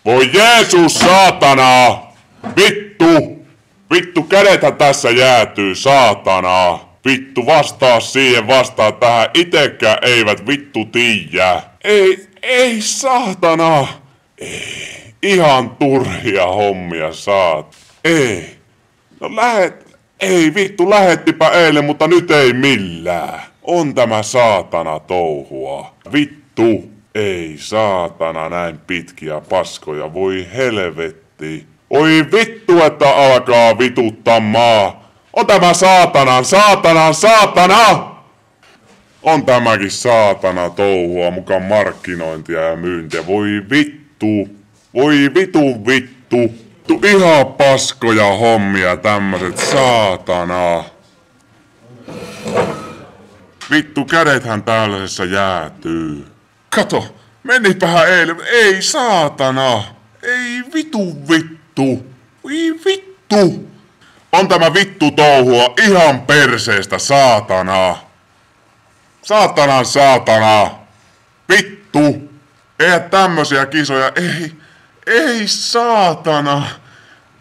Voi Jeesus, saatana! Vittu! Vittu, kädethän tässä jäätyy, saatana! Vittu, vastaa siihen, vastaa tähän. Itekään eivät vittu tiiä. Ei, saatana! Ei. Ihan turhia hommia, saat. Ei. No ei vittu, lähettipä eilen, mutta nyt ei millään. On tämä saatana touhua. Vittu. Ei saatana, näin pitkiä paskoja, voi helvetti. Oi vittu, että alkaa vituttamaa. On tämä saatana! On tämäkin saatana touhua, mukaan markkinointia ja myyntiä. Voi vittu. Ihan paskoja hommia tämmöset, saatana. Vittu, kädethän tällaisessa jäätyy. Kato, menipähän eilen. Ei saatana. Ei vittu. Ei vittu. On tämä vittu touhua ihan perseestä, saatana. Saatana. Vittu. Eihän tämmösiä kisoja. Ei saatana.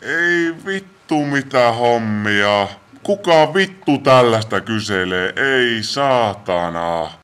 Ei vittu mitä hommia. Kuka vittu tällaista kyselee? Ei saatana.